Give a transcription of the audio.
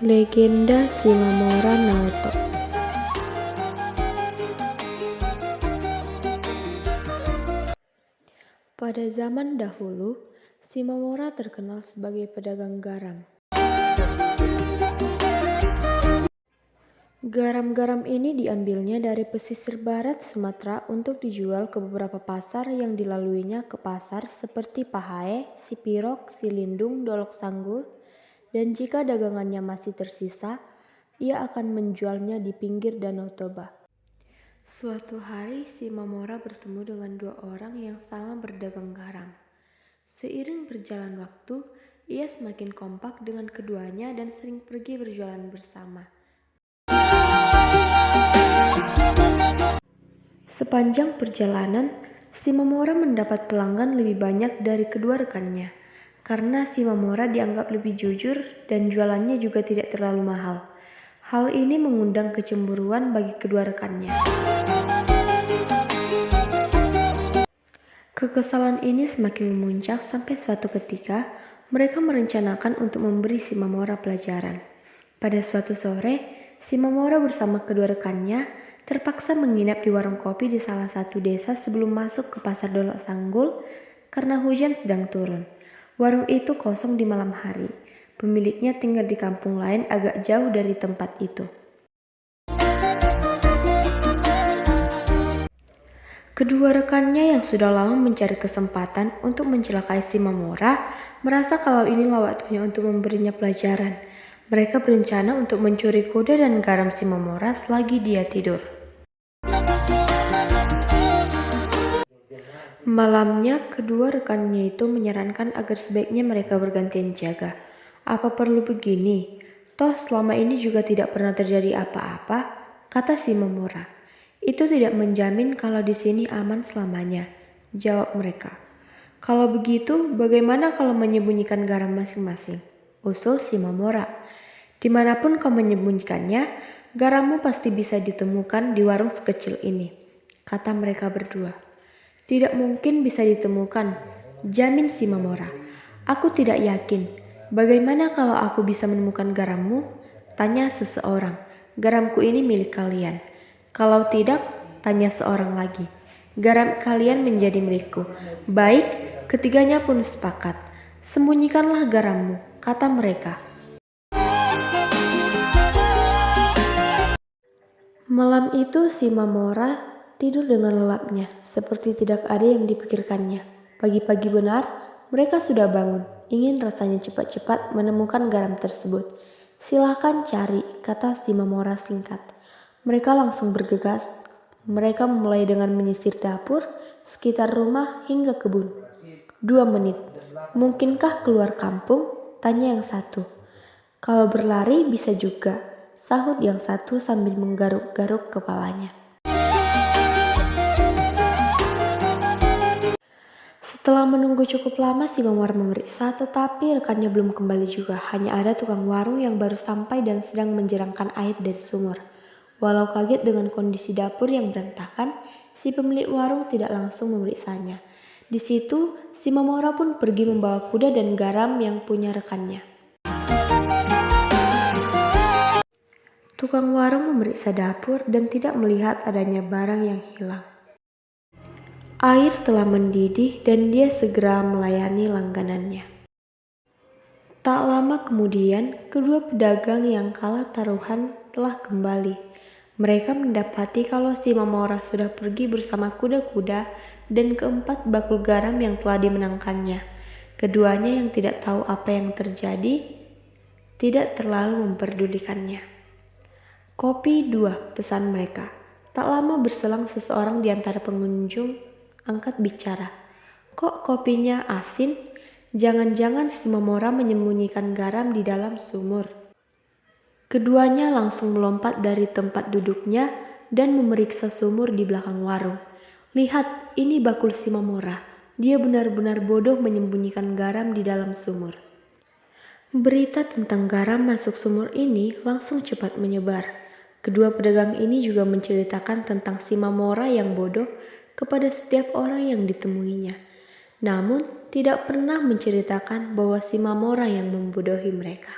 Legenda Shimamura Naoto. Pada zaman dahulu, Shimamura terkenal sebagai pedagang garam. Garam-garam ini diambilnya dari pesisir barat Sumatera untuk dijual ke beberapa pasar yang dilaluinya ke pasar seperti Pahae, Sipirok, Silindung, Dolok Sanggul, dan jika dagangannya masih tersisa, ia akan menjualnya di pinggir Danau Toba. Suatu hari, Shimamura bertemu dengan dua orang yang sama berdagang garam. Seiring berjalan waktu, ia semakin kompak dengan keduanya dan sering pergi berjualan bersama. Sepanjang perjalanan, Shimamura mendapat pelanggan lebih banyak dari kedua rekannya. Karena Shimamura dianggap lebih jujur dan jualannya juga tidak terlalu mahal. Hal ini mengundang kecemburuan bagi kedua rekannya. Kekesalan ini semakin memuncak sampai suatu ketika mereka merencanakan untuk memberi Shimamura pelajaran. Pada suatu sore, Shimamura bersama kedua rekannya terpaksa menginap di warung kopi di salah satu desa sebelum masuk ke pasar Dolok Sanggul karena hujan sedang turun. Warung itu kosong di malam hari. Pemiliknya tinggal di kampung lain agak jauh dari tempat itu. Kedua rekannya yang sudah lama mencari kesempatan untuk mencelakai Shimamura merasa kalau inilah waktunya untuk memberinya pelajaran. Mereka berencana untuk mencuri kuda dan garam Shimamura selagi dia tidur. Malamnya, kedua rekannya itu menyarankan agar sebaiknya mereka bergantian jaga. Apa perlu begini? Toh selama ini juga tidak pernah terjadi apa-apa, kata Shimamura. Itu tidak menjamin kalau di sini aman selamanya, jawab mereka. Kalau begitu, bagaimana kalau menyembunyikan garam masing-masing? Usul Shimamura. Dimanapun kau menyembunyikannya, garammu pasti bisa ditemukan di warung sekecil ini, kata mereka berdua. Tidak mungkin bisa ditemukan, jamin Shimamura. Aku tidak yakin. Bagaimana kalau aku bisa menemukan garammu? Tanya seseorang. Garamku ini milik kalian. Kalau tidak, tanya seorang lagi. Garam kalian menjadi milikku. Baik, ketiganya pun sepakat. Sembunyikanlah garammu, kata mereka. Malam itu Shimamura tidur dengan lelapnya, seperti tidak ada yang dipikirkannya. Pagi-pagi benar, mereka sudah bangun, ingin rasanya cepat-cepat menemukan garam tersebut. Silahkan cari, kata Shimamura singkat. Mereka langsung bergegas. Mereka memulai dengan menyisir dapur, sekitar rumah hingga kebun. 2 menit. Mungkinkah keluar kampung? Tanya yang satu. Kalau berlari bisa juga, sahut yang satu sambil menggaruk-garuk kepalanya. Setelah menunggu cukup lama, Shimamura memeriksa, tetapi rekannya belum kembali juga. Hanya ada tukang warung yang baru sampai dan sedang menjerangkan air dari sumur. Walau kaget dengan kondisi dapur yang berantakan, si pemilik warung tidak langsung memeriksanya. Di situ, Shimamura pun pergi membawa kuda dan garam yang punya rekannya. Tukang warung memeriksa dapur dan tidak melihat adanya barang yang hilang. Air telah mendidih dan dia segera melayani langganannya. Tak lama kemudian, kedua pedagang yang kalah taruhan telah kembali. Mereka mendapati kalau Shimamura sudah pergi bersama kuda-kuda dan keempat bakul garam yang telah dimenangkannya. Keduanya yang tidak tahu apa yang terjadi, tidak terlalu memperdulikannya. Kopi 2, pesan mereka. Tak lama berselang seseorang di antara pengunjung angkat bicara. Kok kopinya asin? Jangan-jangan Shimamura menyembunyikan garam di dalam sumur. Keduanya langsung melompat dari tempat duduknya dan memeriksa sumur di belakang warung. Lihat, ini bakul Shimamura. Dia benar-benar bodoh menyembunyikan garam di dalam sumur. Berita tentang garam masuk sumur ini langsung cepat menyebar. Kedua pedagang ini juga menceritakan tentang Shimamura yang bodoh kepada setiap orang yang ditemuinya. Namun, tidak pernah menceritakan bahwa Shimamura yang membodohi mereka.